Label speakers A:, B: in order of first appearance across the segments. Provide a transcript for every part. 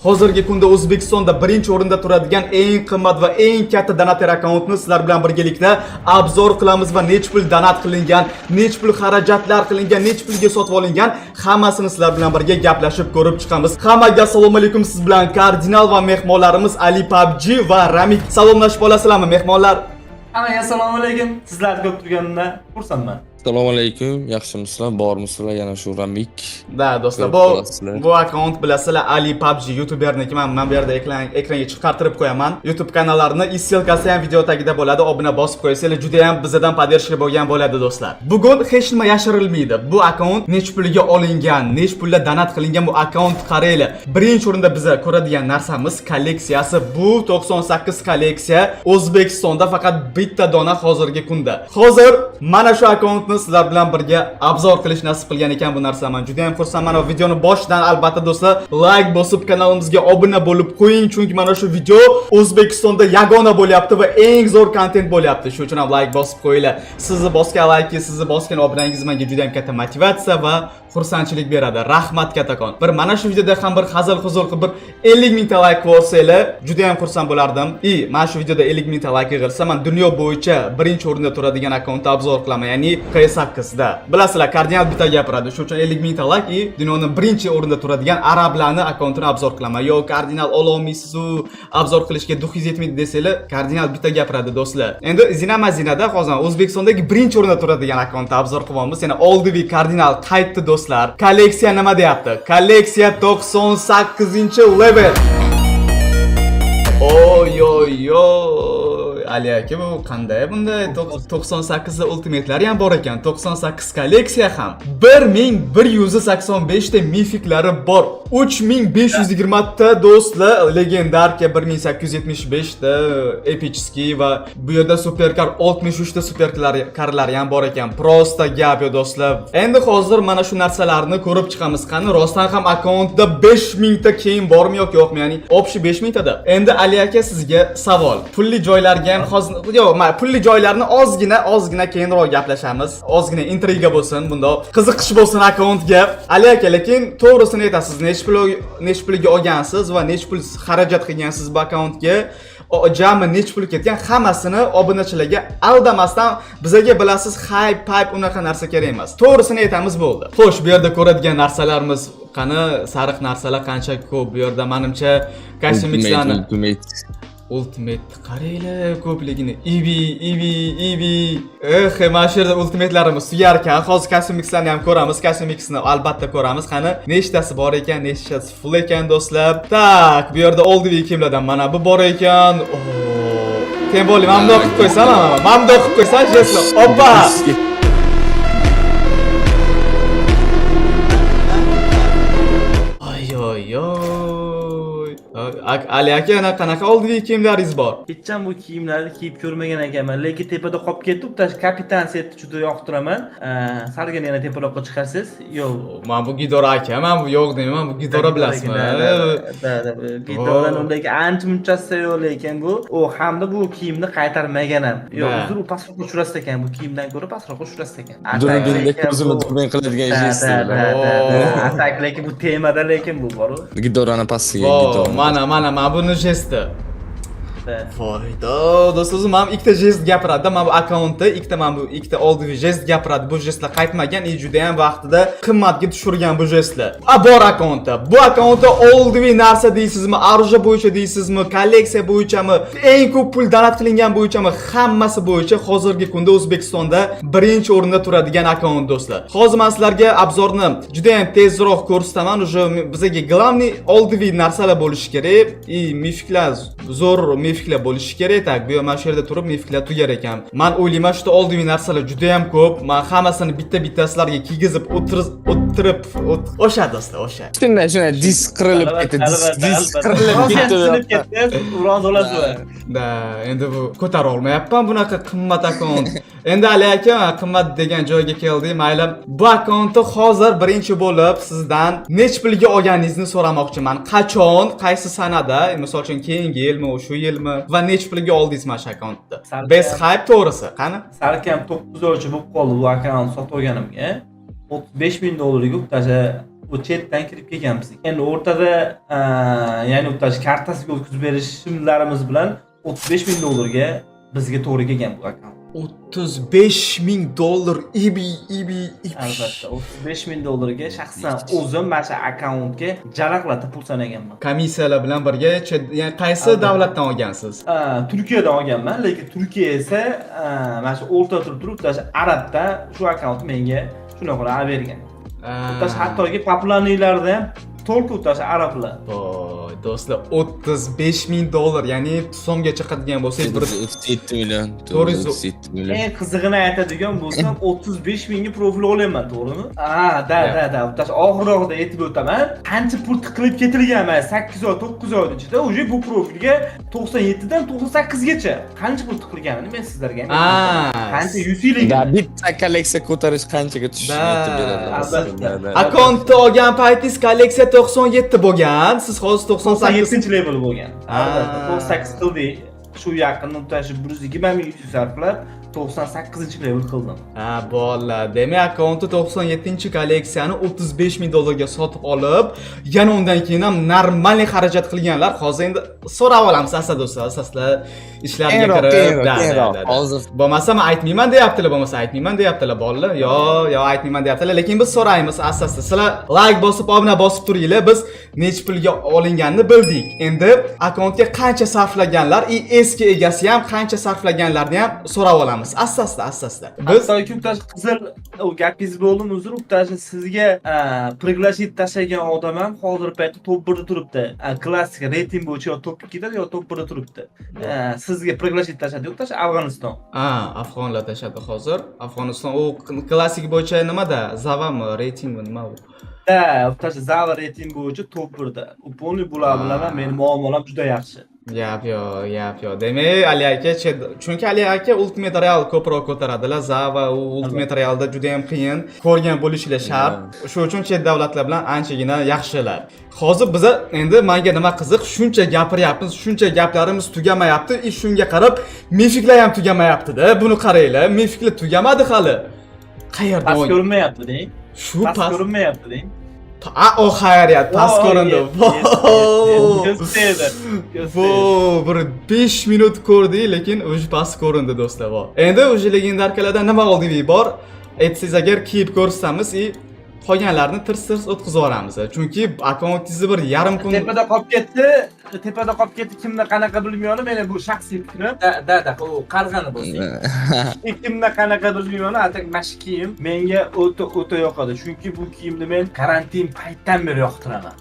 A: Hozirgi kunda O'zbekistonda birinchi o'rinda turadigan eng qimmat va eng katta donater akkauntni sizlar bilan birgalikda obzor qilamiz va nech pul donat qilingan, nech pul xarajatlar qilingan, nech pulga sotib olingan, hammasini sizlar bilan birga gaplashib ko'rib chiqamiz. Hammaga assalomu alaykum, siz bilan Kardinal va mehmonlarimiz Ali PUBG va Ramik. Salomlashib olasizlarmi mehmonlar?
B: Hammaga assalomu alaykum. Sizlarni ko'rib turganimdan xursandman.
C: Assalomu alaykum, yaxshimisizlar, bormisizlar? Yana shu Ramik.
A: Da, do'stlar, bu akkaunt bilasizlar, Ali PUBG YouTuber'niki. Men bu yerda ekranga chiqartirib qo'yaman. YouTube kanallarni issilkasi ham video tagida bo'ladi. Obuna bosib qo'ysanglar, juda ham bizdan poddershka bo'lgan bo'ladi do'stlar. Bugun hech nima yashirilmaydi. Bu akkaunt nech pulga olingan, nech pulga donat qilingan bu akkaunt qaranglar. Birinchi o'rinda biz ko'radigan narsamiz kolleksiyasi. Bu 98 kolleksiya. O'zbekistonda faqat bitta dona hozirgi kunda. Hozir mana shu akkauntni sizlar bilan birga obzor qilish nasib qilgan ekan bu narsa. Men juda ham xursandman. Va videoni boshidan albatta do'stlar like bosib kanalimizga obuna bo'lib qo'ying, chunki mana shu video O'zbekistonda yagona bo'lyapti va eng zo'r kontent bo'lyapti. Shuning uchun ham like bosib qo'yinglar. Sizni bosgan like, sizni bosgan obunangiz menga juda ham katta motivatsiya va xursandchilik beradi. Rahmat kattakon. Bir mana shu videoda ham bir hazil-huzul qilib bir 50 mingta like ko'rsanglar, juda ham xursand bo'lardim. Mana shu videoda 50 mingta like yig'ilsa, men dunyo bo'yicha birinchi o'rinda turadigan akkauntni obzor qilaman, ya'ni Q8da. Bilasizlar, Kardinal bitta gapiradi. Shuning uchun 50 mingta like dunyoning birinchi o'rinda turadigan arablarni akkauntini obzor qilaman. Yo, Kardinal ololmaysiz-u, obzor qilishga duxingiz yetmaydi desanglar, Kardinal bitta gapiradi do'stlar. Endi zinama-zinada hozir O'zbekistondagi birinchi o'rinda turadigan akkauntni obzor qilyapmiz. Yana oldivi Kardinal qaytdi do'stlar. Kolleksiya nima deyapti? Kolleksiya 98-level. Oy oy oy. Ali aka, bu qanday bunday 98 da ultimate'lari ham bor ekan. 98 kolleksiya ham. 1185 ta mifiklari bor. 3520 ta do'stlar legendarka, 1875 ta epichskiy va bu yerda superkar 63 ta superkarlari ham bor ekan. Prosta gap yo do'stlar. Endi hozir mana shu narsalarni ko'rib chiqamiz. Qani rostdan ham akkauntda 5000 ta kiyim bormi yo'qmi? Ya'ni obshi 5000 tada. Endi Ali aka, sizga savol. Pulli joylarga ham hozir yo'q, pulli joylarni ozgina keyinroq gaplashamiz. Ozgina intriga bo'lsin, bunda qiziqish bo'lsin akkauntga. Ali aka, lekin to'g'risini aytasiz, nech pulga olgansiz va nech pul xarajat qilgansiz bu akkauntga? Jami nech pul ketgan, hammasini obunachilarga aldamasdan bizga bilasiz, hype unaqa narsa kerak emas. To'g'risini aytamiz bo'ldi. Xo'sh, bu yerda ko'radigan narsalarimiz qani, sariq narsalar qancha ko'p bu yerda, menimcha kosmiklarni Ultimate qaranglar ko'pligini. Eevee. Mana shu yerda ultimate'larimiz tugar ekan. Hozir kosmiklarni ham ko'ramiz. Kosmikni albatta ko'ramiz. Qani, nechtasi bor ekan, nechtasi full ekan do'stlar. Tak, bu yerda oldivi kiyimlardan mana bu bor ekan. Sen bo'ling, men bundoq qilib qo'ysam, jeslar. Oppa! Ali aka, qanaqa oldivi kiyimlaringiz bor?
B: Hecham bu kiyimlarni kiyib ko'rmagan ekanman, lekin tepada qolib ketdi. Tash kapitan setni juda yoqtiraman. Salgina yana teparoqqa chiqarsiz. Yo'q. Men bu Gidora aka, men bu yo'q deyman, bu Gidora bilasizmi? Gidorani undagi ancha-munchasi yo'q, lekin bu hamda bu kiyimni qaytarmagan ham. Yo'q, uzr, u pastroqqa tushirasiz ekan, bu kiyimdan ko'ra pastroqqa tushirasiz ekan.
C: Durangdek o'zini turgan qiladigan jestlar.
B: Atak, lekin bu temada, lekin bu bor-ku.
C: Gidorani pastiga Gidora.
A: Mana buni jesti. Foyda do'stlar, men ikkita jest gapiradi. Men bu akkauntda ikkita oldivi jest gapiradi. Bu jestlar qaytmagan, juda ham vaqtida qimmatga tushirgan bu jestlar. Bor akkauntda. Bu akkauntda oldivi narsa deysizmi, arja bo'yicha deysizmi, kolleksiya bo'yichami, eng ko'p pul donat qilingan bo'yichami, hammasi bo'yicha hozirgi kunda O'zbekistonda birinchi o'rinda turadigan akkaunt do'stlar. Hozir men sizlarga obzorni juda ham tezroq ko'rsataman. Bizga glavniy oldivi narsalar bo'lishi kerak. Mifiklar zo'r mifiklar bo'lishi kerak. Tak, bu mana shu yerda turib mifiklar tugar ekan. Men o'ylayman, shu oldivi narsalar juda ham ko'p. Men hammasini bitta-bittasilarga kiygizib o'tirib o'sha do'stlar, o'sha.
C: Shunday disk qirilib ketdi. Disk qirilib
B: ketdi. Uroz olasizlar.
A: Da, endi bu ko'tara olmayapman bunaqa qimmat akkaunt. Endi Ali aka, qimmat degan joyga keldik. Mayli, bu akkauntni hozir birinchi bo'lib sizdan nech pulga olganingizni so'ramoqchiman. Qachon, qaysi sanada, misol uchun keyingi yilmi, shu yilmi va nech pulga oldingiz mana shu akkauntni? Best hype to'g'risi, qani?
B: Salkam 9 oycha bo'lib qoldi bu akkaunt sotib olganimga. $35,000 tasha u chetdan kirib kelganmiz. Endi o'rtada ya'ni o'tash kartasiga o'tkazib berishimlarimiz bilan $35,000 bizga to'g'ri kelgan bu akkaunt.
A: $35,000
B: Albatta, $35,000 shaxsan o'zim mana shu akkauntga jaraqlatib pul sanaganman.
A: Komissiyalar bilan birga, ya'ni qaysi davlatdan olgansiz?
B: Turkiyadan olganman, lekin Turkiya esa mana shu o'rta turib arabda shu akkaunt menga shunaqa qilib bergan. O'tash hattoki popularliklarda ham to'liq o'tash arablar.
A: Voy, do'stlar, $35,000, ya'ni so'mga chiqadigan bo'lsangiz
C: 7 million. 7 million.
B: Eng qizig'ini aytadigan bo'lsam, 35 mingga profil olaman, to'g'rimi? Da. O'tash oxir-oxirida aytib o'taman. Qancha pul tiqilib ketilgan, mana 8 oy, 9 oy ichida o'sha bu profilga 97 dan 98 gacha qancha pul tiqilganini men sizlarga aytaman. Qancha 100 yillik.
C: Bitta kolleksiya ko'tarish qanchaga tushishini aytib beradi.
A: Akkauntni olgan paytingiz kolleksiya 97 bo'lgan, siz hozir 98
B: level bo'lgan. Albatta, 98 qildik. Shu yaqinda o'tashi 120 ming sarflab 98-level qildim.
A: Bolalar, demak akkauntni 97-kolleksiyani $35,000 sotib olib, yana undan keyin ham normalniy xarajat qilganlar. Hozir endi so'rab olamiz asad do'stlar, asoslar ishlarga kirib.
C: Hozir
A: Bo'lmasa men aytmayman deyaptilar bolalar. Yo, aytmayman deyaptilar, lekin biz so'raymiz asosda. Sizlar like bosib, obuna bosib turinglar. Biz nech pulga olinganini bildik. Endi akkauntga qancha sarflaganlar, eski egasi ham qancha sarflaganlarni ham so'rab olamiz. Asosda.
B: Biz To'ktash qizil u gapingiz bo'ldim, uzr, To'ktash sizga priglashit tashlagan odam ham hozir paytda top 1da turibdi. Klassik reyting bo'yicha yo top 2da yo top 1da turibdi. Sizga priglashit tashladi To'ktash Afg'oniston.
A: Afg'onlar tashladi hozir. Afg'oniston u klassik bo'yicha nimada? Zavami reytingmi nima u?
B: To'ktash Zava reyting bo'yicha top 1da. U poni bular bilan meni muomalam juda yaxshi.
A: Yap yo. Demak, Ali aka, chunki Ali aka Ultimate Real ko'proq ko'taradilar. Zava u Ultimate Realda juda ham qiyin ko'rgan bo'lishlar shart. Shuning uchun chet davlatlar bilan anchagina yaxshilar. Hozir biz endi menga nima qiziq, shuncha gapiryapmiz, shuncha gaplarimiz tugamayapti, shunga qarab mifiklar ham tugamayapti-da. Buni qaranglar, mifiklar tugamadi hali. Qayerda
B: pas ko'rinmayapti deng.
A: Shu
B: pas ko'rinmayapti deng.
A: O xayriyat, pas ko'rindi. Bir 5 minut ko'rdik, lekin o'sha pas ko'rindi do'stlar. Endi o'sha legendarkalardan nima oldik bor? Aytsangiz agar kiyib ko'rsatamiz, qolganlarni tirs o'tkazib yuboramiz. Chunki akkauntingizni bir yarim kun
B: tepada qolib ketdi, kimda qanaqa bilmayman, meni bu shaxsiy fikrim. U qarg'ani bo'lsa. Kimda qanaqa bilmayman, atak mash kiyim menga o'ta yoqadi. Chunki bu kiyimni men karantin paytdan beri yoqtiraman.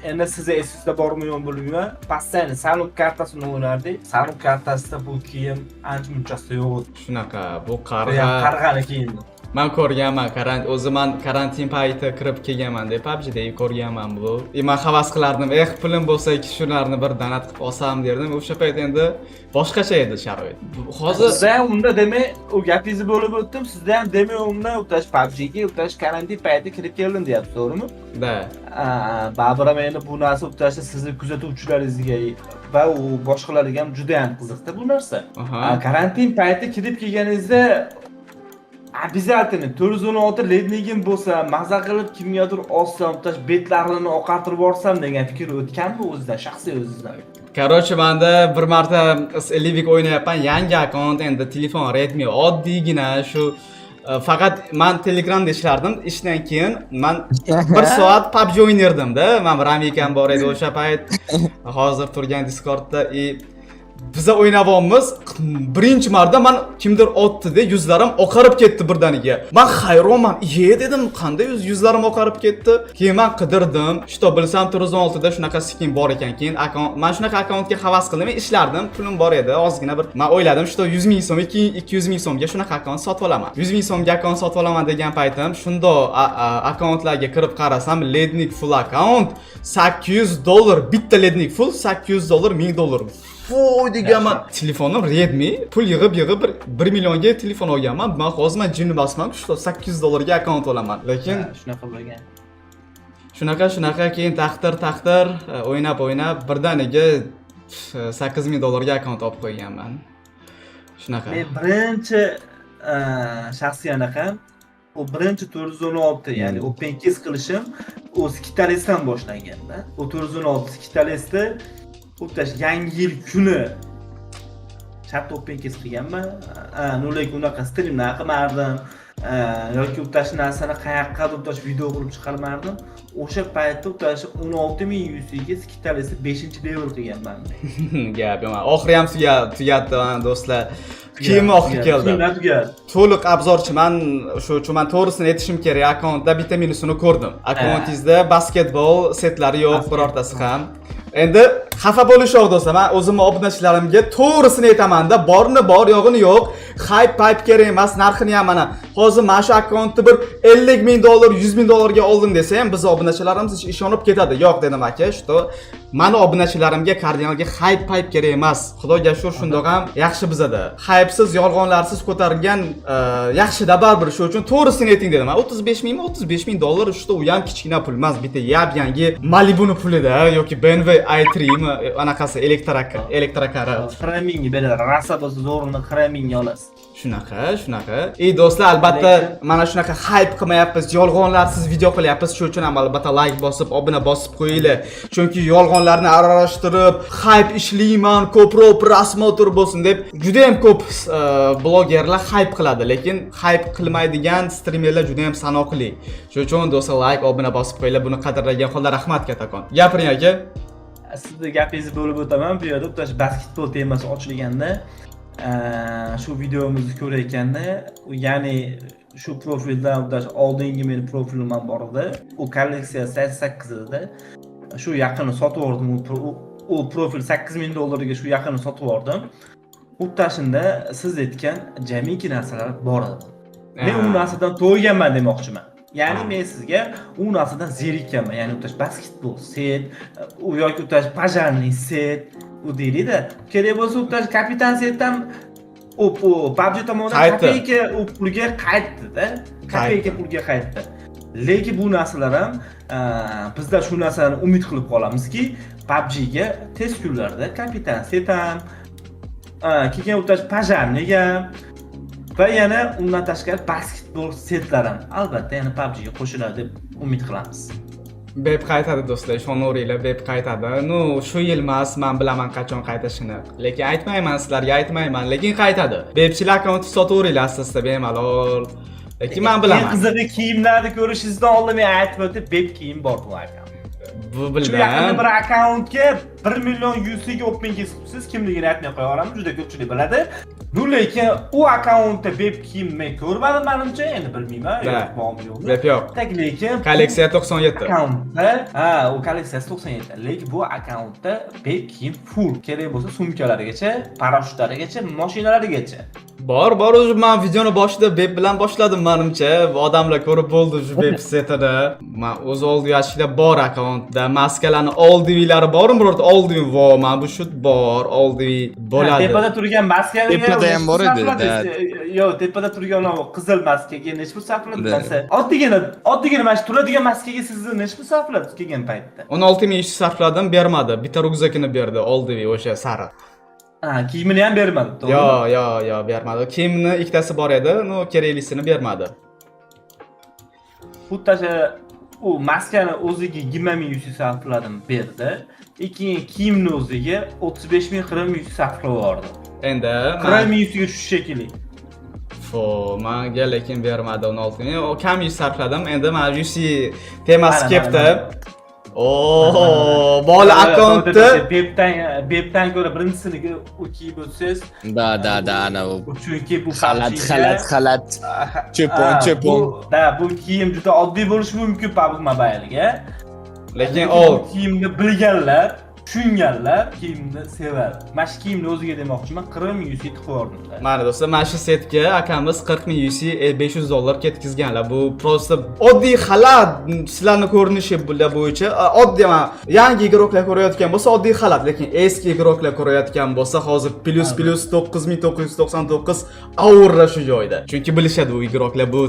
B: Endi siz esingizda bormi yo'q bilmayman. Passani Sanuk kartasini o'ynardik. Sanuk kartasida bu kiyim ancha munchasida yo'q.
A: Shunaqa, bu
B: qarg'ani kiyim.
A: Men ko'rganman, o'zim karantin payti kirib kelganman deb PUBG'da ko'rganman bu. Men havas qilardim, pulim bo'lsa shularni bir donat qilib olsam derdim. O'sha payt endi boshqacha edi sharoit. Hozir
B: sizda ham unda demak, u gapingizni bo'lib o'tdim. Sizda ham demak unda o'tash PUBG'ga o'tash karantin payti kirib keldim deyapsiz, to'g'rimi?
A: Da.
B: Baribir endi bu narsa o'tash sizni kuzatuvchilaringizga va u boshqalarga ham juda ham qiziqda bu narsa. Karantin payti kirib kelganingizda обязательно 416 lednigim bo'lsa, maza qilib kimgadir olsam, betlarini oqartirib borsam degan fikr o'tganmi o'zidan, shaxsiy o'zingizdan?
A: Короче, menda bir marta Livik o'ynayapman, yangi akkaunt, endi telefon Redmi oddiygina shu faqat men Telegramda ishlardim. Ishdan keyin men 1 soat PUBG o'ynardim-da. Men Ramikam bor edi o'sha payt. Hozir turgan Discordda biz o'ynayapmiz. Birinchi marta men kimdir otdi-da, yuzlarim oqarib ketdi birdaniga. Men hayronman. Dedim, qanday yuzlarim oqarib ketdi? Keyin men qidirdim. Shto bilsam 416 da shunaqa skin bor ekan. Keyin men shunaqa akkauntga havas qildim, ishlardim, pulim bor edi, ozgina bir. Men o'yladim, shto 100 ming so'm, 200 ming so'mga shunaqa akkaunt sotib olaman. 100 ming so'mga akkaunt sotib olaman degan paytim, shunda akkauntlarga kirib qarasam, Lednik full akkaunt $800, bitta Lednik full $800, $1000. deganman. Telefonim Redmi, pul yig'ib 1 millionga telefon olganman. Men hozir jinni basman, shu $800 ga akkaunt olaman. Lekin
B: shunaqa bo'lgan.
A: Shunaqa keyin taqdir o'ynab birdaniga $8000 ga akkaunt olib qo'yganman. Shunaqa.
B: Men birinchi shaxsiy anaqam o birinchi 416 ya'ni open case qilishim o'z Skitales'dan boshlanganda. O 416 Skitales'da o'tash yangi yil kuni chat open case qilganman. Lekin unaqa streamlar qilmardim. Yoki o'tash narsani qayoqqadir o'tash video qilib chiqarmardim. O'sha paytda o'tash 16000 UC ga Skitales'ni 5-level qilganman.
A: Gap yo'q. Oxiri ham tugatdi do'stlar. Keyin oxiri keldi. To'liq obzorchiman, shu uchun men to'g'risini aytishim kerak. Akkauntda bitta minusini ko'rdim. Akkauntingizda basketbol setlari yo'q, birortasi ham. Endi xafa bo'lishoq do'stlar, men o'zimni obunachilarimga to'g'risini aytaman-da, borni bor, yo'g'ini yo'q. Hype kerak emas, narxini ham mana hozir mana shu akkauntni bir $50,000, $100,000 ga oldim desa ham biz obunachilarimiz ishonib ketadi. Yo'q dedim aka, shu mani obunachilarimga kardinalga hype kerak emas. Xudoga shukr, shundoq ham yaxshi bizada. Hypesiz, yolg'onlarsiz ko'tarilgan yaxshi-da baribir. Shu uchun to'g'risini ayting dedim. $35,000 ushta u ham kichkina pul emas, bitta yangi Malibu'ni pulida yoki BMW i3 mi anaqasi elektrokari.
B: Xramingni beradi. Rasa bo'lsa zo'rini xramingni olasiz.
A: Shunaqa. Do'stlar, albatta mana shunaqa hype qilmayapmiz, yolg'onlarsiz video qilyapmiz. Shu uchun ham albatta like bosib, obuna bosib qo'yinglar. Chunki yolg'onlarni aralashtirib, hype ishlayman, ko'proq prosmotr bo'lsin deb juda ham ko'p blogerlar hype qiladi, lekin hype qilmaydigan streamerlar juda ham sanoqli. Shu uchun do'stlar like, obuna bosib qo'yinglar. Buni qadrlagan holda rahmat kattakon. Gapiring aka.
B: Sizni gapingizni bo'lib o'taman. Bu yerda o'tash basketbol temasi ochilganda shu videomizni ko'rayotganda, ya'ni shu profildan o'tash oldingi meni profilim ham bor edi. U kolleksiya 88 edi. Shu yaqinni sotib oldim. U profil $8,000 ga shu yaqinni sotib oldim. O'tashinda siz aytgan jamiki narsalar bor edi. Men u narsadan to'yganman demoqchiman. Ya'ni men sizga u narsadan zerikkanman. Ya'ni o'tash basketbol set, u yoki o'tash pajarniy set, u deydi-da. Kerak bo'lsa o'tash kapitan setdan u PUBG tomonidan kopeyka u pulga qaytdi-da. Kopeyka pulga qaytdi. Lekin bu narsalar ham bizlar shu narsani umid qilib qolamizki, PUBG ga tez kunlarda kapitan set ham, keyin o'tash pajarniy ham va yana undan tashqari basketbol setlar ham albatta yana PUBG ga qo'shiladi deb umid qilamiz.
A: Beb qaytadi do'stlar, ishonaveringlar, Beb qaytadi. Shu yil emas, men bilaman qachon qaytishini. Lekin aytmayman sizlarga, lekin qaytadi. Bebchilar akkaunti sotaveringlar asosida bemalol. Lekin men bilaman.
B: Qizig'i kiyimlarni ko'rishingizdan oldin men aytib o'tib, Beb kiyim bor bu akkaunt.
A: Bu bilan
B: yaqinda bir akkauntga 1 million UC ga open case qilibsiz, kimligini aytmay qo'yaveramiz, juda ko'pchilik biladi. Lekin u akkauntda Beb kiyim men ko'rmadim menimcha, endi bilmayman, yo'qmi.
A: Beb yo'q.
B: Lekin
A: kolleksiya 97.
B: Akkauntda, u kolleksiyasi 97. Lekin bu akkauntda Beb kiyim full. Kerak bo'lsa sumkalarigacha, parashyutlarigacha, mashinalarigacha.
A: Bor, men videoni boshida Beb bilan boshladim menimcha. Odamlar ko'rib bo'ldi shu Beb setini. Men o'z oldi yashida bor akkauntda maskalarni oldivilari bormi? Birorta oldivi vo, men bu shu bor, oldivi bo'ladi.
B: Tepada turgan maskaga
C: tepada ham bor edi.
B: Yo'q, tepada turgan o qizil maskaga necha pul sarfladingiz? Oddiygina mana shu turadigan maskaga sizni necha pul sarfladingiz kelgan paytda?
A: 16,000 sarfladim, bermadi. Bitta ryukzakini berdi, oldivi o'sha sariq.
B: Kiyimini ham bermadi, to'g'rimi?
A: Yo'q, bermadi. Kiyimni ikkitasi bor edi, keraklisini bermadi.
B: Xuddi u maskani o'ziga 20,000 UC sarfladim, berdi. Keyin kiyimni o'ziga 35,000 UC sarflab yubordi.
A: Endi
B: 40,000 UC ga tushib shekilli.
A: Menga lekin bermadi 16,000. O kam UC sarfladim. Endi men UC temasi kelibdi. Bola akkauntda Bebdan ko'ra birinchisini kiyib o'tsangiz.
C: Da, ana u.
B: Chunki bu
C: xalat. Chepon.
B: Bu kiyim juda oddiy bo'lishi mumkin PUBG Mobile'ga.
A: Lekin
B: kiyimni bilganlar, tushunganlar kiyimni sevadi. Mana shu kiyimni o'ziga demoqchiman, 40,000 UC qo'yardim.
A: Mana do'stlar, mana shu setga akamiz 40,000 UC $500 ketkizganlar. Bu prosta oddiy xalat, sizlarning ko'rinishi bo'yicha oddiy, yangi igroklar ko'rayotgan bo'lsa oddiy xalat, lekin eski igroklar ko'rayotgan bo'lsa hozir plus 9999 aura shu joyda. Chunki bilishadi u igroklar bu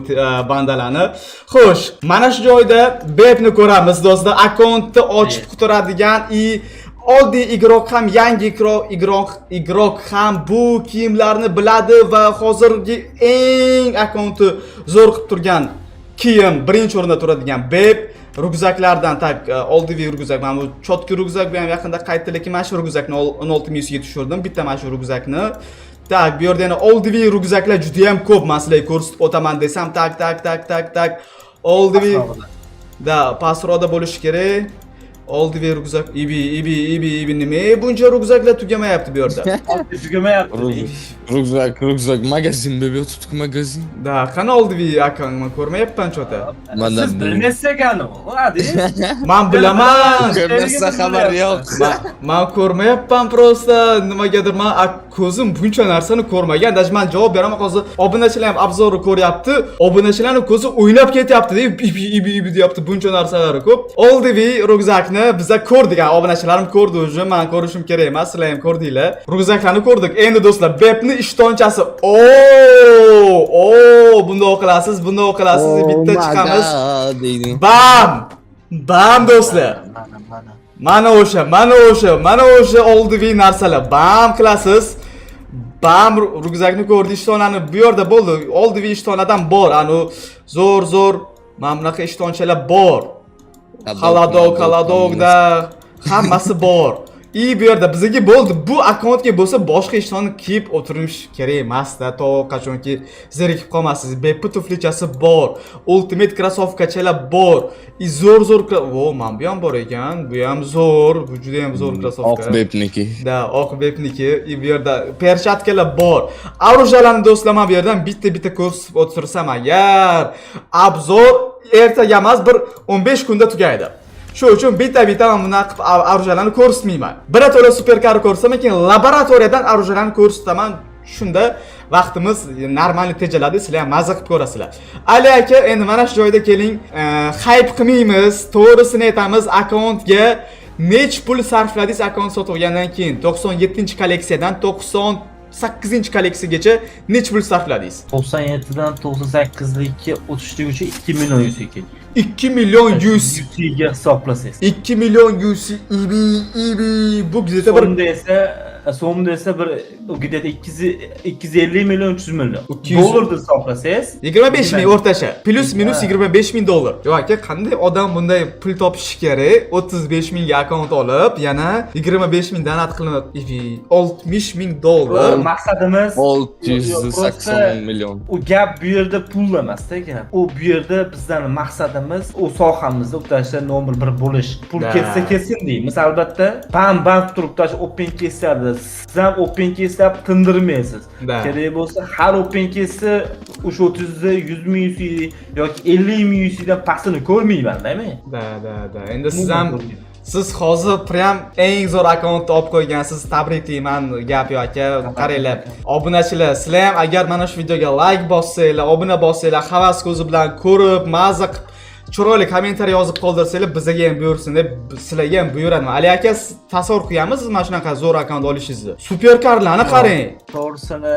A: bandalarni. Xo'sh, mana shu joyda Bebni ko'ramiz do'stlar. Akkauntni ochib turadigan oddiy igrok ham, yangi igrok ham bu kiyimlarni biladi va hozirgi eng akkaunti zo'r qilib turgan kiyim birinchi o'rinda turadigan Bep ryukzaklardan tak oldiviy ryukzak. Mana bu chotki ryukzak bu ham yaqinda qaytdi, lekin mana shu ryukzakni 16100 ga tushirdim. Bitta mana shu ryukzakni. Tak, bu yerda yana oldiviy ryukzaklar juda ham ko'p. Men sizlarga ko'rsatib o'taman desam, tak. Oldiviy da pastroda bo'lishi kerak. Oldiviy ryukzak, ibi nima? Buncha ryukzaklar tugamayapti bu yerda.
B: Tugamayapti.
C: Ryukzak magazin deb yotibdi, magazin.
A: Da, qani oldiviy akangni ko'rmayapman chota.
B: Siz bilmaysiz ekan u. Hadi.
A: Men bilaman.
C: Ko'rmasa xabar yo'q.
A: Men ko'rmayapman prosta. Nimagadir men ko'zim buncha narsani ko'rmagan. Даже men javob beraman hozir. Obunachilar ham obzorni ko'ryapti. Obunachilarning ko'zi o'ynab ketyapti deb ibi deyapti. Buncha narsalari ko'p. Oldiviy ryukzakni biza ko'rdik. Obunachilarim ko'rdi o'zi. Men ko'rishim kerak emas. Sizlar ham ko'rdinglar. Ryukzaklarni ko'rdik. Endi do'stlar, Bepni ishtonchasi. Bundoq qilasiz, bitta chiqamiz. Bam do'stlar. Mana o'sha oldiviy narsalar. Bam qilasiz. Bam ryukzakni ko'rdi, ishtonani bu yerda bo'ldi. Oldiviy ishtonadan bor. Ani zo'r mana bunaqa ishtonchalar bor. Kaladogda hammasi bor. Bu yerda bizga bo'ldi. Bu akkauntga bo'lsa boshqa ishtonni kiyib o'tirish kerak emas-da. To qachonki zerikib qolmassiz. Bepni tuflichasi bor. Ultimate krossovkachalar bor. Zo'r. Men bu ham bor ekan. Bu ham zo'r. Bu juda ham zo'r krossovka.
C: Oq Bepniki.
A: Da, oq Bepniki. Bu yerda pershatkalar bor. Arujalarni do'stlar, men bu yerdan bitta ko'rsatib o'tirsam agar obzor ertaga emas, bir 15 kunda tugaydi. Shu uchun bitta men bunaqa qilib arujalarni ko'rsatmayman. Birato'la superkarni ko'rsatam, keyin laboratoriyadan arujalarni ko'rsataman. Shunda vaqtimiz normal tejaladi, sizlar ham mazza qilib ko'rasizlar. Ali aka, endi mana shu joyda keling, hype qilmaymiz, to'g'risini aytamiz, akkauntga nech pul sarfladingiz akkaunt sotgandan keyin 97-kolleksiyadan 98-kolleksiyagacha nech pul sarfladingiz?
B: 97dan 98ga o'tishligicha 2 million USD.
A: 2 million USD
B: ga hisoblasangiz.
A: 2 million USD ibi bu gideta bir
B: so'mda esa bir gideta 250 million 300 million dollarda hisoblasangiz
A: 25 ming o'rtacha plus minus 25 ming dollar. Yo'q aka, qanday odam bunday pul topishi kerak? 35 mingga akkaunt olib, yana 25 ming donat qilinib, 60 ming dollar.
B: Maqsadimiz
C: 680 million.
B: U gap bu yerda pul emas-da ekan. U bu yerda bizdan maqsadimiz u sohamizda o'tashda nomer 1 bo'lish. Pul ketsa deymiz. Albatta, bam turib tash open kesadi. Siz ham open kesab tindirmaysiz. Kerak bo'lsa har open kessa o'sha 30da 100 ming USD yoki 50 ming USDdan pastini ko'rmayman-da-mi?
A: Da. Endi siz hozir prям eng zo'r akkauntni olib qo'ygansiz. Tabriklayman, gap yo'q aka. Qaranglar, obunachilar, sizlar ham agar mana shu videoga like bossanglar, obuna bossanglar, havas ko'zi bilan ko'rib, mazza qilib chiroyli kommentariy yozib qoldirsanglar, bizga ham buyursin deb sizlarga ham buyuraman. Ali aka, tasavvur qilganmiz mana shunaqa zo'r akkaunt olishingizni. Superkarlarni qarang.
B: To'g'risini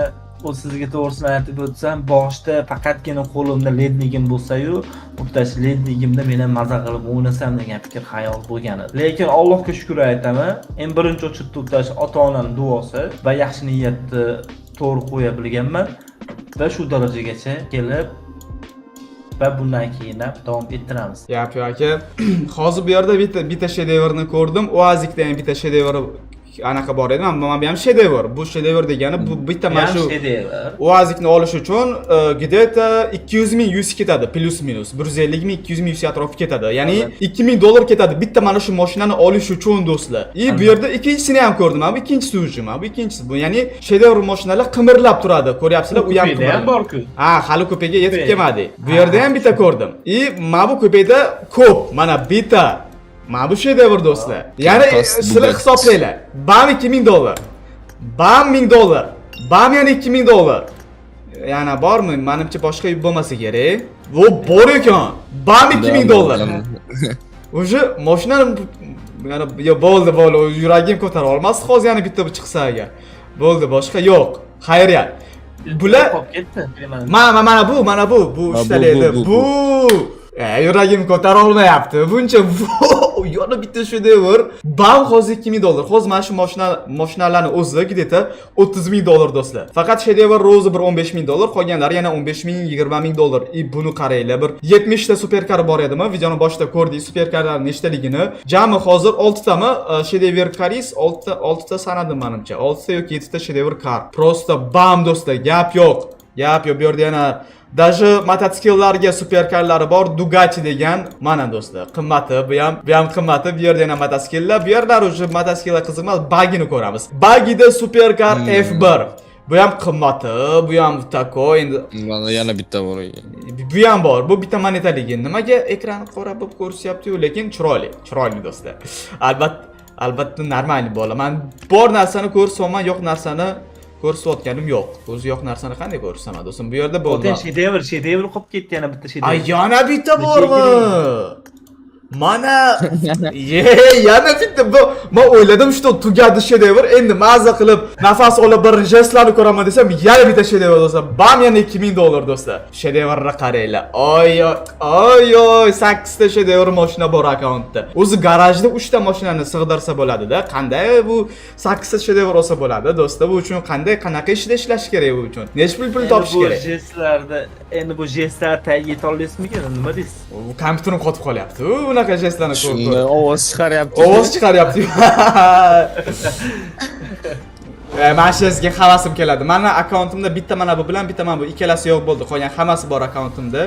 B: sizga to'g'risini aytib o'tsam, boshda faqatgina qo'limda ledligim bo'lsa-yu, o'tash ledligimda men ham maza qilib o'ynasam degan fikr xayol bo'lgan edi. Lekin Allohga shukr aytaman, eng birinchi o'chirib o'tash ota-onam duosi va yaxshi niyatni to'g'ri qo'ya bilganman va shu darajagacha kelib va bundan keyin ham davom ettiramiz.
A: Yo'q aka. Hozir bu yerda bitta shedevrni ko'rdim. Oazikda ham bitta shedevr anaqa bor edi. Men ham shedevr. Bu shedevr degani bu bitta mana shu Oazikni olish uchun gideta 200 ming USD ketadi, plus minus 150 ming 200 ming USD atrofi ketadi. Ya'ni 2000 dollar ketadi bitta mana shu mashinani olish uchun do'stlar. Bu yerda ikkinchisini ham ko'rdim. Bu ikkinchisi uchun, bu ikkinchisi. Bu ya'ni shedevr mashinalar qimirlab turadi. Ko'ryapsizlar, u ham
B: qimirlab bor-ku.
A: Hali ko'pega yetib kelmadik. Bu yerda ham bitta ko'rdim. Mana bu ko'peda ko'p. Mana bitta mana bu shedevr do'stlar. Ya'ni sizlar hisoblanglar. Bam 2000 dollar. Bam 1000 dollar. Bam yana 2000 dollar. Yana bormi? Menimcha boshqa bo'lmasa kerak. Vo bor ekan. Bam 2000 dollar. O'sha mashinani yana bo'ldi, yuragim ko'tara olmasdi hozir yana bitta chiqsa agar. Bo'ldi, boshqa yo'q. Xayriyat. Bular mana bu ishtalaydi. Bu yuragim ko'tara olmayapti. Buncha yana bitta shedevr. Bam hozir 2000 dollar. Hozir mana shu mashinalarning o'zi где-то 30 ming dollar do'stlar. Faqat shedevr ro'zi bir 15 ming dollar, qolganlari yana 15 ming, 20 ming dollar. Buni qaranglar, bir 70 ta superkar bor edimi? Videoni boshida ko'rdik superkarlar nechtaligini. Jami hozir 6 tami shedevr karis, 6 ta sanadim menimcha. 6 ta yoki 7 ta shedevr kar. Prosta bam do'stlar, gap yo'q. Bu yerda yana даже mototsikillarga superkarlari bor, Dugati degan. Mana do'stlar, qimmati, bu ham qimmati. Bu yerda yana mototsikillar, bu yerlar уже mototsikillar qiziq emas, bagini ko'ramiz. Bagida superkar F1. Bu ham qimmati, bu ham takoy endi.
C: Mana yana bitta bor.
A: Bu ham bor. Bu bitta monetaligi. Nimaga ekrani qora bo'lib ko'rsatyapti-yu, lekin chiroyli do'stlar. Albatta normal bo'la. Men bor narsani ko'rsayman, yo'q narsani ko'rsatganim yo'q. O'zi yo'q narsani qanday ko'rsaman do'stim? Bu yerda bo'ldi.
B: O'tin shedevr qolib ketdi, yana bitta shedevr.
A: Ay, yana bitta bormi? Mana yana bitta bu. Men o'yladim, что tugadi shedevr. Endi maza qilib nafas olib bir jestlarni ko'raman desam, yana bitta shedevr do'stlar. Bam yana 2000 dollar do'stlar. Shedevrni qaranglar. Oy, 8 ta shedevr mashina bor akkauntda. O'zi garajda 3 ta mashinani sig'dirsa bo'ladi-da. Qanday bu 8 ta shedevr olsa bo'ladi do'stlar? Bu uchun qanaqa ishda ishlash kerak bu uchun? Nech pul topish kerak?
B: Bu jestlarda endi bu jestlar tagiga yeta olasizmi-ki? Nima deysiz?
A: Bu kompyuterim qotib qolyapti. Unaqa jestlarni
C: Shunda ovoz chiqaryapti.
A: Ovoz chiqaryapti. Men sizga havasim keladi. Meni akkauntimda bitta mana bu bilan bitta mana bu ikkalasi yo'q bo'ldi. Qolgan hammasi bor akkauntimda.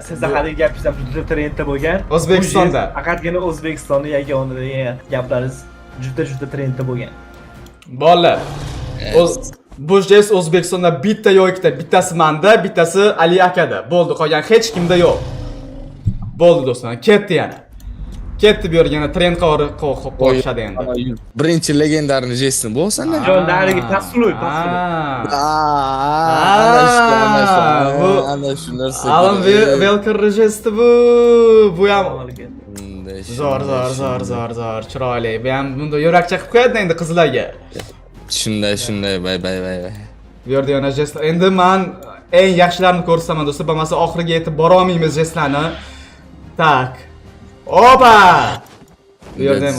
B: Sizda hali gapingiz juda trendda bo'lgan.
A: O'zbekistonda.
B: Faqatgina O'zbekistonda yagona degan gaplaringiz juda trendda bo'lgan.
A: Bolalar. Bu jest O'zbekistonda bitta yo'q ikkita, bittasi menda, bittasi Ali akada. Bo'ldi, qolgan hech kimda yo'q. Bo'ldi do'stlar, ketdi yana. Ketdi bu yerga yana trend qo'yishadi endi.
C: Birinchi legendarni jestni bo'lsa-da.
B: Yo'q, narigi pasluy.
C: Ana shu narsa.
A: Alan Welker jesti bu. Bu ham zor, chiroyli. Bu ham bunda yo'rakcha qilib qo'yadi endi qizlarga.
C: Shunday, bay.
A: Bu yerda yana jestlar. Endi men eng yaxshilarini ko'rsaman do'stlar, bo'lmasa oxiriga yetib bora olmaymiz jestlarni. Tak. Opa! Bu yerda ham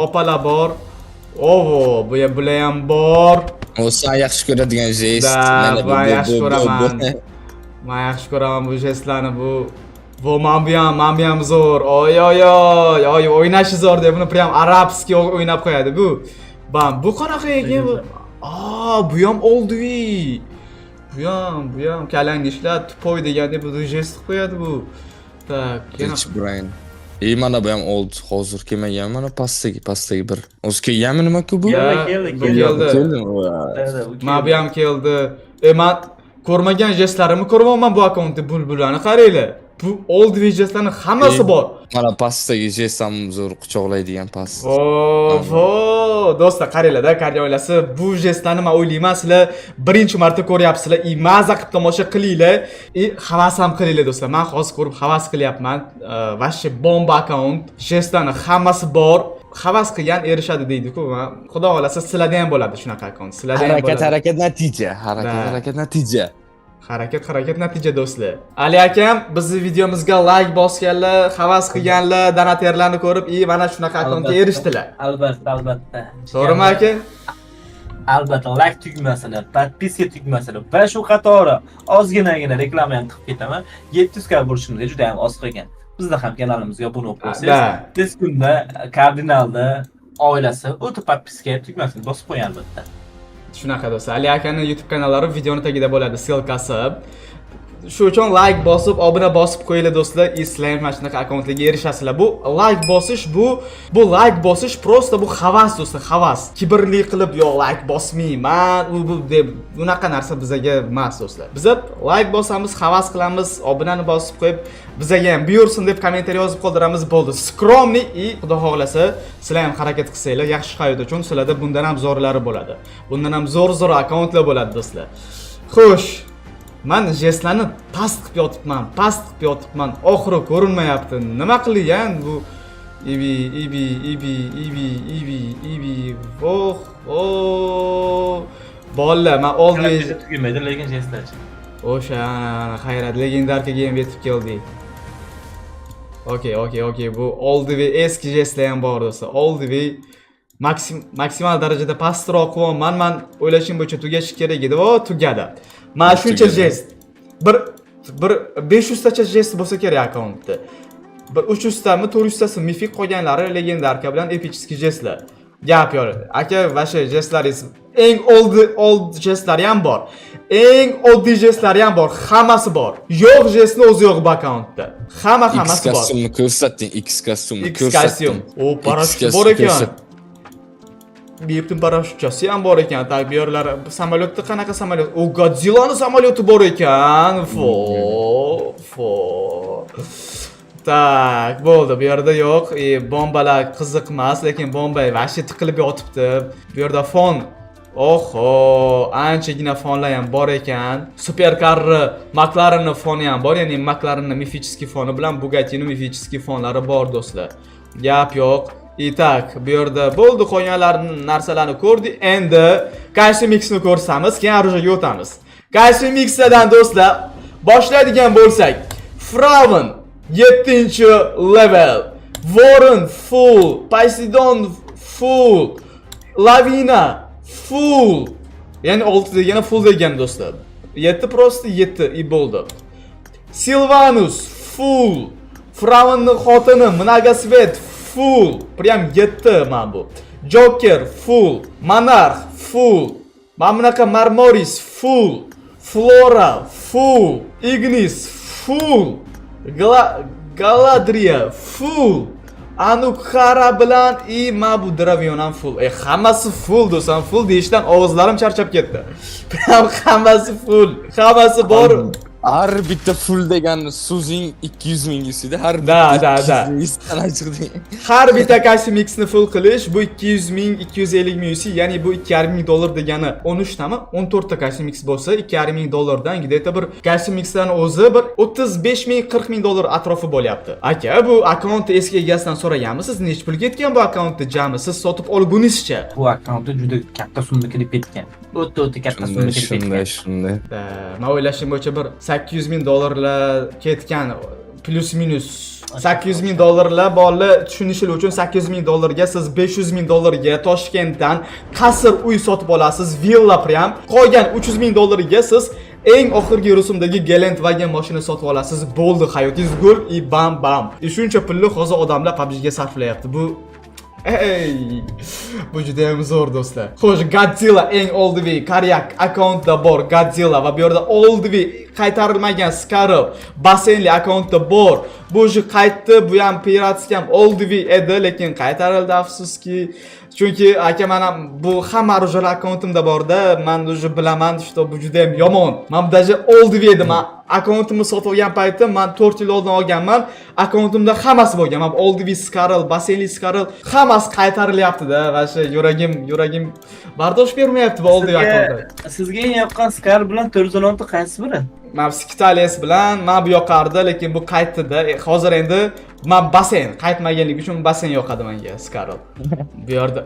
A: opalar bor. Ovo, bu ham bor.
C: O sen yaxshi ko'radigan jest.
A: Men yaxshi ko'raman. Men yaxshi ko'raman bu jestlarni bu. Bu men ham zo'r. Oy, o'ynashi zo'r deb buni prям arabskiy o'ynab qo'yadi bu. Bu qanaqa ekan bu? Bu ham oldi. Bu ham kalangni ishlar, tupoy deganda bu jest qo'yadi bu. Tak, yana
C: Brian. Mana bu ham old, hozir kelmagan, mana pastdagi bir. O'zi kelganmi nima-ku bu?
A: Keldi. Men bu ham keldi. Men ko'rmagan jestlarimni ko'rmayman bu akkauntda, bulbullarni qaranglar. Bu old jestlarning hammasi bor.
C: Mana pastdagi jest ham zo'r quchoqlaydigan past.
A: Do'stlar qaranglar-da, qarang oilasi, bu jestlarni men o'ylayman, sizlar birinchi marta ko'ryapsizlar. Maza qilib tomosha qilinglar, havas ham qilinglar do'stlar. Men hozir ko'rib havas qilyapman. Vashche bomba akkaunt, jestlarning hammasi bor. Havas qilgan erishadi deydi-ku. Xudo xolasa sizlarda ham bo'ladi shunaqa akkaunt. Sizlarda ham bo'ladi.
C: Harakat natija. Harakat natija.
A: Harakat natija do'stlar. Ali akam bizni videomizga like bosganlar, havas qilganlar, donaterlarni ko'rib, mana shunaqa akkauntga erishdilar.
B: Albatta.
A: To'g'rimi aka?
B: Albatta, like tugmasini, podpiska tugmasini va shu qatori ozginagina reklama ham qilib ketaman. 700 ga bo'lishimizga juda ham oz qolgan. Bizda ham kanalimizga obuna bo'lib qo'ysangiz, tez kunda kardinalda oilasi o'ta podpiska tugmasini bosib qo'ying albatta.
A: Shunaqa do'stlar, Ali akaning YouTube kanallari videoni tagida bo'ladi, silkasi. Shu uchun like bosib, obuna bosib qo'yinglar do'stlar, islang mana shunaqa akkauntlarga erishasizlar. Bu like bosish prosta bu havas do'stlar, havas. Kibrli qilib yo'q like bosmayman, bu deb bunaqa narsa bizga emas do'stlar. Biz like bosamiz, havas qilamiz, obunani bosib qo'yib, bizga ham buyursin deb kommentariy yozib qoldiramiz, bo'ldi. Skromniy xudo xohlasa, sizlar ham harakat qilsanglar, yaxshi hayot uchun sizlarda bundan ham zo'rlari bo'ladi. Bundan ham zo'r akkauntlar bo'ladi do'stlar. Xo'sh, men jestlarni past qilib yotibman. Oxiri ko'rinmayapti. Nima qilgan bu? Ibi. Bolalar, men oldin
B: tugamaydi, lekin jestlarchi.
A: O'sha hayrat legendarkaga ham yetib keldik. Okey. Bu oldivi eski jestlar ham bor do'stlar. Oldivi maksimal darajada pastroq qilyapman. Men o'ylashim bo'yicha tugashi kerak edi va tugadi. Mana shuncha jest. Bir 500 tacha jest bo'lsa kerak akkauntda. Bir 300 tami, 400 tasi mifik qolganlari legendarka bilan epichskiy jestlar. Gap yo'q. Aka, vasha jestlaringiz eng old jestlar ham bor. Eng oddiy jestlar ham bor. Hammasi bor. Yo'q jestni o'zi yo'q bu akkauntda. Hammasi bor.
C: X kostyumni ko'rsating, X kostyumni
A: X kostyum. O, parashyut bor ekan. Beptin parashyutchasi ham bor ekan. Tak, bu yerlar samolyotda qanaqa samolyot? O, Godzilla'ning samolyoti bor ekan. Tak, bo'ldi. Bu yerda yo'q. Bombalar qiziq emas, lekin bomba vashi tiqilib yotibdi. Bu yerda fon. Oho, anchagina fonlar ham bor ekan. Supercar'ni, McLaren'ning foni ham bor, ya'ni McLaren'ning mifichskiy foni bilan Bugatti'ning mifichskiy fonlari bor do'stlar. Gap yo'q. Tak, bu yerda bo'ldi, qolganlarni narsalarni ko'rdik. Endi Custom Mix'ni ko'rsamiz, keyin arujaga o'tamiz. Custom Mix'dan do'stlar, boshlaydigan bo'lsak, Fraven 7-level, Warren full, Poseidon full, Lavina full. Ya'ni 6 degani full degan do'stlar. 7 prosta 7 bo'ldi. Sylvanus full, Fravenning xotini Mnagasvet full, prям 7 mana bu. Joker full, Monarch full, mana bunaqa Marmoris full, Flora full, Ignis full, Galadriel full, Anukhara bilan mana bu Dravion ham full. Hammasi full do'stam, full deyishdan og'izlarim charchab ketdi. Hammasi full, hammasi bor.
C: Har bitta full degan so'zing 200 mingisidir. Har
A: bitta
C: da. Chiqdi.
A: Har bitta Custom Mix'ni full qilish bu 200 ming, 250 ming USD, ya'ni bu 2,5 ming dollar degani 13 tami, 14 ta Custom Mix bo'lsa 2,5 ming dollardan где-то bir Custom Mix'dan o'zi bir 35 ming, 40 ming dollar atrofi bo'lyapti. Aka, bu akkaunt eski egasidan so'raganmisiz? Nech pul ketgan bu akkauntda jami siz sotib olgunizcha?
B: Bu akkauntda juda katta summa kirib ketgan. O'ta katta summa kirib ketgan.
C: Shunday.
A: Men o'ylashim bo'yicha bir 800 ming dollarlar ketgan, plus minus 800 ming dollarlar borli tushunishi uchun 800 ming dollarga siz 500 ming dollarga Toshkentdan qasr uy sotib olasiz, villa prям. Qolgan 300 ming dollarga siz eng oxirgi rusumdagi Gelandwagen mashina sotib olasiz. Bo'ldi, hayotingiz gul, bam. Shuncha pulni hozir odamlar PUBG'ga sarflayapti. Bu juda ham zo'r do'stlar. Xo'sh, Godzilla eng oldivi Karyak akkauntda bor Godzilla va bu yerda oldivi qaytarilmagan Scarab basseynli akkauntda bor. Bu qaytdi, bu ham piratskiy ham oldivi edi, lekin qaytarildi afsuski. Chunki aka men ham bu hamma arujalar akkauntimda borda, men o'zi bilaman, что bu juda ham yomon. Men даже oldivi edim. Akkauntimni sotib olgan paytim men 4 yil oldin olganman. Akkauntimda hammasi bo'lgan. Men oldivi Scarab, basseynli Scarab hammasi qaytarilyapti-da. Va shu yuragim bardosh bermayapti bu oldivi akkauntda.
B: Sizga eng yoqqan Scarab bilan 416 qaysi biri?
A: Men Skitalias bilan men bu yoqardi, lekin bu qaytdi-da. Hozir endi men basseyn qaytmaganligi uchun basseyn yoqadi menga Scarab. Bu yerda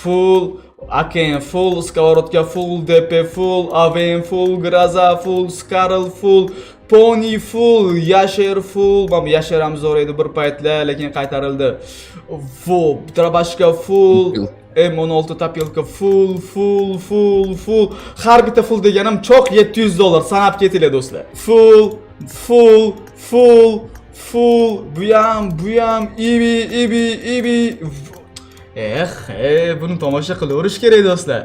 A: full Aken full, Skоворodka full, DP full, AVM full, Graza full, Scarab full, Pony full, Yasher full. Mana Yasher ham zo'r edi bir paytlar, lekin qaytarildi. Trabashka full, M16 tapilka full. Har bitta full deganim choq $700 sanab ketinglar do'stlar. Full. Bu ham ibi. Buni tomosha qilaverish kerak do'stlar.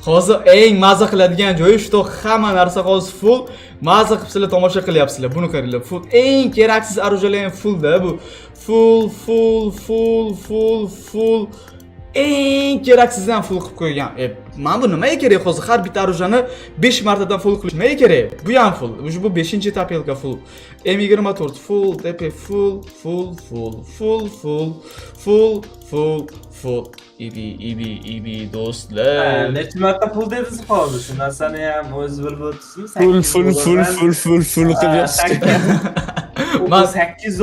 A: Hozir eng maza qiladigan joyi shu, hamma narsa hozir full. Maza qilibsizlar, tomosha qilyapsizlar. Buni qaranglar. Full eng keraksiz arujalar ham full-da bu. Full. Eng keraksizdan full qilib qo'ygan. Men bu nimaga kerak hozir? Har bitta arujani 5 martadan full qilish nimaga kerak? Bu ham full. Bu 5-tapelka full. M24 full, DP full. Ibi do'stlar.
B: Necha marta pul dedingiz hozir? Shu narsani ham o'zingiz bilib o'tdingizmi?
C: Full qilyapsiz.
B: $8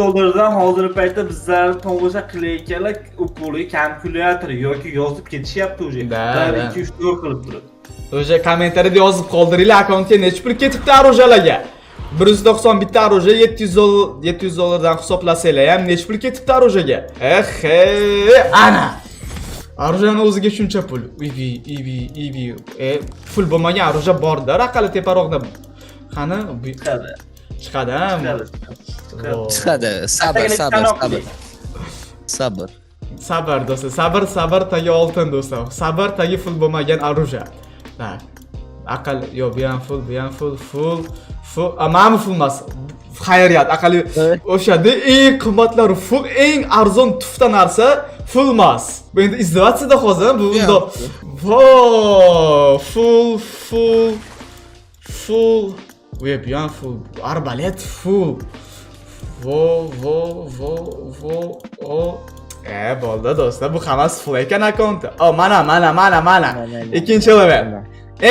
B: hozirgi paytda bizlar tomosha qilayotganlar ukoli kalkulyator yoki yozib ketishyapti o'zi. 2-3 qilib turib.
A: O'sha kommentariyada yozib qoldiringlar, akkauntga necha pul ketibdi arujalarga. 190 bitta aroja 700 dollardan hisoblasanglar ham nech pul ketibdi arojaga? Ana. Arojani o'ziga shuncha pul. Ibi. Pul bo'lmagan aroja bor-da, raqali teparoqda. Qani bu chiqadimi?
C: Chiqadi. Sabr.
A: Sabr do'stlar. Sabr tagi oltin do'stlar. Sabr tagi pul bo'lmagan aroja. Tak. Aql yo'q, bu ham full. Mana full emas. Xayriyat, aql o'shada eng qimmatlari full, eng arzon tufta narsa full emas. Bu endi izolyatsiyada hozir bu full. Bu ham full. Arbalet full. Bo'ldi do'stlar, bu hammasi full ekan akkauntda. Mana. Ikkinchi level.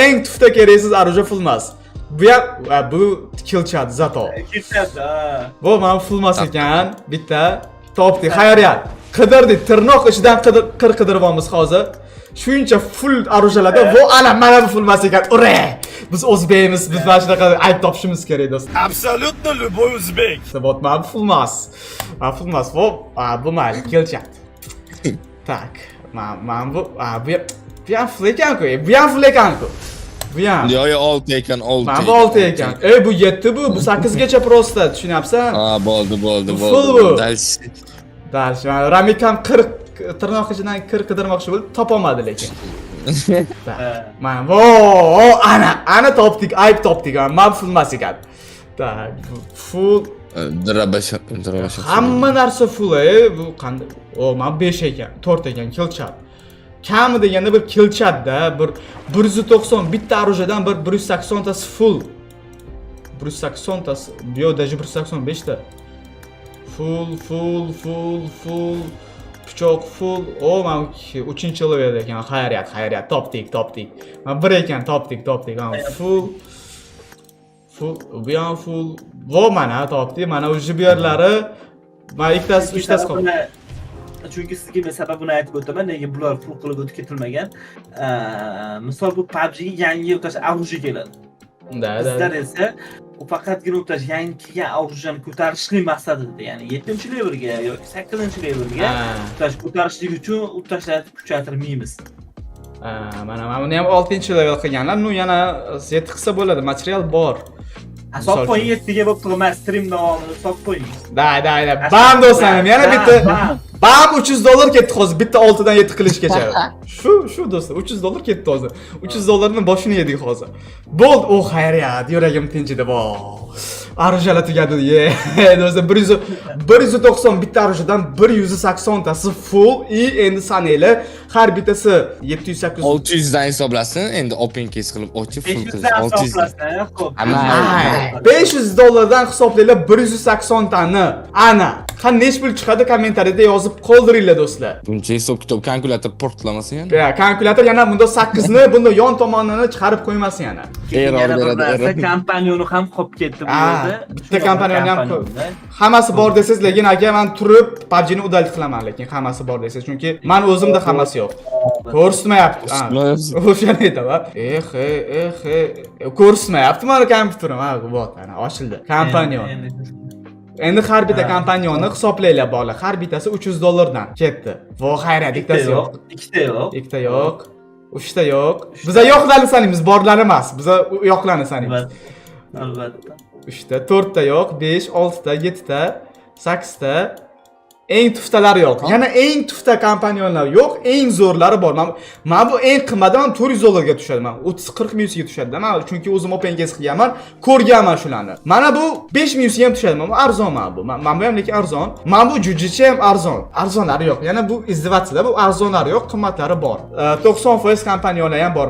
A: Eng tufta keraksiz aroja full emas. Bu kilchat zato. Bu mana full emas ekan. Bitta topdik, xayriyat. Qidirdik, tirnoq ichidan qidirib hozir. Shuncha full arojalarda bu mana bu full emas ekan. Ure! Biz o'zbekmiz, biz mana shunaqa ayb topishimiz kerak do'stlar.
D: Абсолютно любой o'zbek.
A: Mana bu full emas. Bu mayli kilchat. Tak. Mana bu ham full ekan-ku. Bu ham.
C: Yo, 6 ekan, 6.
A: Mana bu 6 ekan. Bu 7 bu 8 gacha prosta, tushunyapsan?
C: Bo'ldi.
A: Full bu.
C: Dalsh.
A: Ramik ham 40 tirnoq ichidan 40 qidirmoqchi bo'ldi, topolmadi lekin. Mana ana topdik, ayb topdik. Mana full emas ekan. Tak, full
C: Dirabasha.
A: hamma narsa full. Bu qanday? Mana 5 ekan, 4 ekan kilchat. Kami deganda bir kilchatda bir 190 bitta arojadan bir 180 tasi full. 180 tasi, yo'q, даже 185 ta. Full. Pichoq full. Mana 3-level ekan. Xayriyat, topdik. Mana 1 ekan, topdik. Mana full. Bu ham full. Mana topdik. Mana o'sha bu yerlari mana ikkitasi, uchtasi qoldi.
B: Chunki sizga men sababini aytib o'taman, nega bular pul qilib o'tib ketilmagan. Misol bu PUBG ga yangi o'tash aruji keladi. Sizlar esa u faqatgina o'tash yangi kelgan arujani ko'tarishlik maqsadida, ya'ni 7-levelga yoki 8-levelga o'tash ko'tarishlik uchun o'tashlarni kuchaytirmaymiz.
A: Mana buni ham 6-level qilganlar, yana 7 qilsa bo'ladi, material bor.
B: Hisob qo'ying, 7ga bo'lib turma, stream davomida hisob qo'ying.
A: Da. Bam do'stlarim, yana bitta. Bam $300 ketdi hozir, bitta 6 dan 7 qilishgacha. Shu do'stlar, $300 ketdi hozir. $300 boshini yedik hozir. Bo'ldi, xayriyat, yuragim tinchidi. Arojalar tugadi. Do'stlar, 190 bitta arojadan 180 tasi full. Endi sananglar, har bittasi 700-800
C: 600 dan hisoblasin, endi open case qilib ochib full qilish.
B: 600
A: $500 dan hisoblanglar 180 tani. Ana, qani nech pul chiqadi kommentariyada yozib qoldiringlar do'stlar.
C: Buncha hisob kitob kalkulyator portlamasin yana.
A: Kalkulyator yana bunda 8 ni, bunda yon tomonini chiqarib qo'ymasin yana.
B: Yana bir narsa, kompaniyani ham qolib ketdi bu yerda.
A: Bitta kompaniyani ham hammasi bor desangiz, lekin aka men turib PUBG ni udalik qilaman, lekin hammasi bor desangiz, chunki men o'zimda hammasi yo'q. Ko'rsatmayapti. O'shani aytaman. Ko'rsatmayapti mana kompyuterim, ana ochildi. Kompaniya. Endi har bitta kompaniyani hisoblanglar bolalar. Har bittasi $300 dan ketdi. Xayriyat, ikkitasi yo'q. Ikkita yo'q. Uchta yo'q. Biza yo'qlarni sanaymiz, borlarni emas. Biza yo'qlarni sanaymiz.
B: Albatta.
A: 3ta, 4ta yo'q, 5, 6ta, 7ta, 8ta. Eng tuftalari yo'q. Yana eng tufta kompaniyalar yo'q, eng zo'rlari bor. Men bu eng qimmatdan $400 ga tushadi. Men 30-40 ming ga tushadi. Men chunki o'zim open case qilganman, ko'rganman shularni. Mana bu 5 ming ga ham tushadi. Men bu arzon bu. Men bu ham lekin arzon. Men bu jujicha ham arzon. Arzonlari yo'q. Yana bu izdivatsida bu arzonlari yo'q, qimmatlari bor. 90% kompaniyalar ham bor.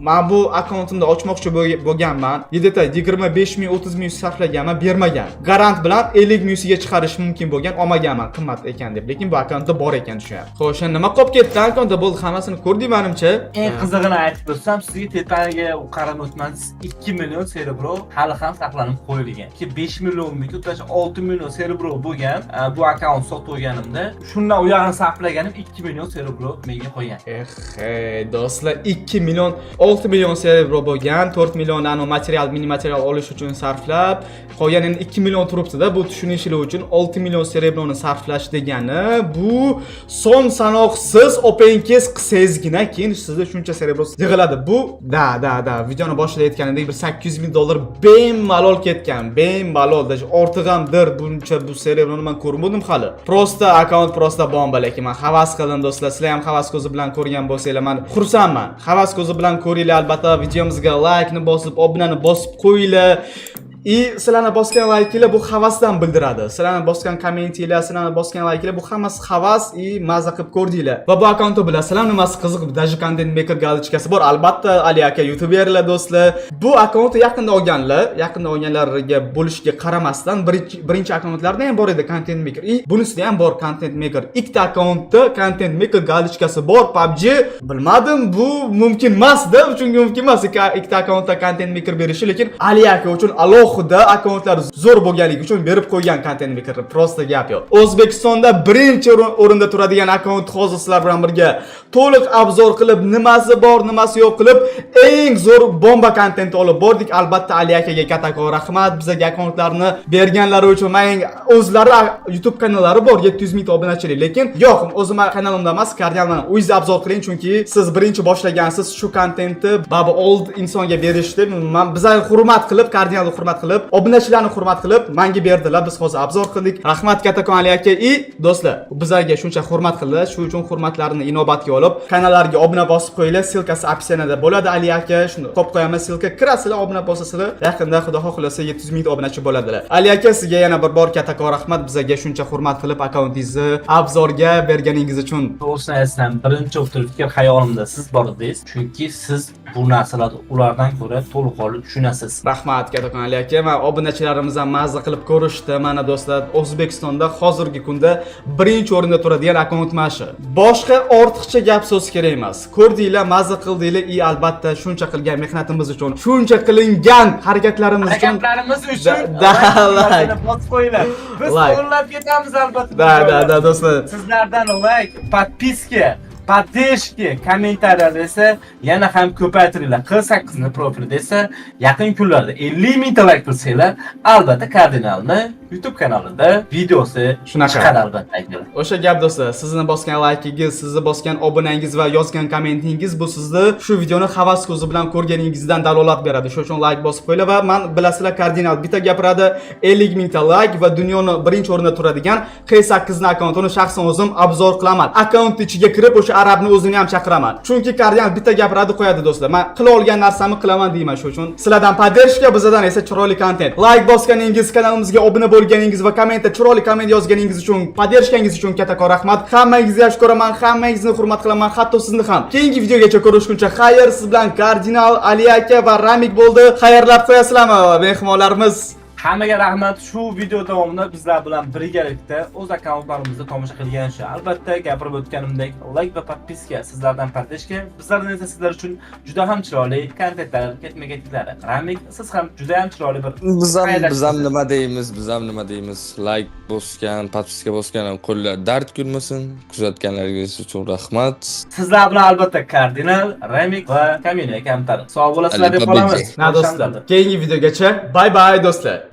A: Men bu akkauntimda ochmoqchi bo'lganman. Yedita 25 ming, 30 ming sarflaganman, bermagan. Garant bilan 50 ming ga chiqarish mumkin bo'lgan, olmagan. bilganman qimmat ekan deb, lekin bu akkauntda bor ekan tushunyapsiz. Xo'sh, nima qolib ketdi akkauntda? Bo'ldi, hammasini ko'rdik menimcha.
B: Eng qizig'ini aytib o'tsam, sizga tepaniga qarab o'tmangiz 2 million serebro hali ham saqlanib qo'yilgan. 5 millionmi, to'g'ri 6 million serebro bo'lgan. Bu akkaunt sotib qo'yganimda, shundan u yoqni sarflaganim 2 million serebro menga qo'ygan.
A: Do'stlar, 2 million 6 million serebro bo'lgan, 4 million anu material, mini material olish uchun sarflab, qolgan endi 2 million turibdi-da. Bu tushunishlar uchun 6 million serebroni sarflash degani bu son sanoqsiz openkiz qilsangizgina keyin sizda shuncha serebro yig'iladi. Bu da videoni boshida aytganimdek bir 800 ming dollar bemalol ketgan. Bemalol, даже ortiq hamdir buncha bu serebroni men ko'rmadim hali. Prosta akkaunt prosta bomba, lekin men havas qildim do'stlar. Sizlar ham havas ko'zi bilan ko'rgan bo'lsanglar, men xursandman. Havas ko'zi bilan ko'ringlar, albatta videomizga like ni bosib, obunani bosib qo'yinglar. Sizlarni bosgan like'lar bu havasdan bildiradi. Sizlarni bosgan kommentinglar, sizlarni bosgan like'lar bu hammasi havas, mazza qilib ko'rdinglar. Va bu akkauntda bilasizlar nimasi qiziq, даже content maker galichkasi bor. Albatta, Ali aka youtuberlar do'stlar. Bu akkauntni yaqinda olganlarga bo'lishiga qaramasdan birinchi akkauntlarda ham bor edi content maker. Bunisida ham bor content maker. Ikkita akkauntda content maker galichkasi bor. PUBG bilmadim, bu mumkin emas-da, chunki mumkin emas ikkita akkauntda content maker berishi, lekin Ali aka uchun alohida akkauntlar zo'r bo'lganligi uchun berib qo'ygan content maker. Prosta gap yo'q. O'zbekistonda birinchi o'rinda turadigan akkaunt hozir sizlar bilan birga to'liq obzor qilib, nimasi bor, nimasi yo'q qilib, eng zo'r bomba content olib bordik. Albatta Ali akaga katta rahmat. Bizga akkauntlarni berganlari uchun. Men o'zlari YouTube kanallari bor, 700 ming obunachilik, lekin yo'q, o'zim kanalimda emas, kardinalman o'zingiz obzor qiling, chunki siz birinchi boshlagansiz shu contentni baba old insonga berishdi. Men bizlarni hurmat qilib, kardinalni hurmat qilib, obunachilarni hurmat qilib menga berdilar. Biz hozir obzor qildik. Rahmat kattakon Ali aka. Do'stlar, bizlarga shuncha hurmat qildilar. Shu uchun hurmatlarini inobatga olib, kanallarga obuna bosib qo'yinglar. Silkasi opsiyada bo'ladi. Ali aka shuni qo'yib qo'yamiz. Silka kirasizlar, obuna bosasizlar. Yaqinda xudo xohlasa 700 ming obunachi bo'ladilar. Ali aka, sizga yana bir bor kattakon rahmat. Bizlarga shuncha hurmat qilib, akkauntingizni obzorga berganingiz uchun.
B: To'g'risini aytsam, birinchi fikr xayolimda siz bor edingiz. Chunki siz bu narsalarni ulardan ko'ra to'liq tushunasiz.
A: Rahmat kattakon Ali aka. Va obunachilarimiz ham mazza qilib ko'rishdi. Mana do'stlar, O'zbekistonda hozirgi kunda birinchi o'rinda turadigan akkaunt mana shu. Boshqa ortiqcha gap so'z kerak emas. Ko'rdinglar, mazza qildinglar. Albatta shuncha qilgan mehnatimiz uchun, shuncha qilingan harakatlarimiz uchun
B: bosib qo'yinglar. Biz qo'llab ketamiz albatta.
A: Da do'stlar.
B: Sizlardan like, подписка, поддержки, kommentariyalar esa yana ham ko'paytiringlar. 48 ni profilda esa yaqin kunlarda 50 mingta like qilsanglar, albatta kardinalni YouTube kanalida videosi chiqadi albatta.
A: O'sha gap do'stlar, sizni bosgan like'ingiz, sizni bosgan obunangiz va yozgan kommentingiz bu sizni shu videoni havas ko'zi bilan ko'rganingizdan dalolat beradi. Shuning uchun like bosib qo'yinglar va men bilasizlar, kardinal bitta gapiradi, 50 mingta like va dunyoni birinchi o'rinda turadigan Q8 ni akkauntini shaxsan o'zim obzor qilaman. Akkaunt ichiga kirib o'sha arabni o'zini ham chaqiraman. Chunki kardinal bitta gapiradi, qo'yadi do'stlar. Men qila olgan narsamni qilaman deyman. Shuning uchun sizlardan podдержка, bizdan esa chiroyli content. Like bosganingiz, kanalimizga obuna bo'lganingiz va kommentda chiroyli komment yozganingiz uchun, podдержканgiz uchun kattakon rahmat. Hammangizga yaxshi ko'raman, hammangizni hurmat qilaman, hatto sizni ham. Keyingi videogacha ko'rishguncha xayr, siz bilan kardinal Ali aka va Ramik bo'ldi. Xayrlab qo'yasizlarmi mehmonlarimiz?
B: Hammaga rahmat. Shu video davomida bizlar bilan birgalikda o'z akkauntlarimizni tomosha qilgan shu. Albatta gapirib o'tganimdek, like va podpiska sizlardan podдержка, bizlardan esa sizlar uchun juda ham chiroyli kontentlar ketma-ketliklari. Ramik, siz ham juda ham chiroyli bir
C: biz ham nima deymiz? Like bosgan, podpiska bosgan ham qo'llar dard ko'rmasin. Kuzatganlaringiz uchun rahmat.
B: Sizlar bilan albatta kardinal, Ramik va Kamina kamtar. Sog' bo'lasizlar deb qolamiz.
A: Do'stlar, keyingi videogacha bye bye do'stlar.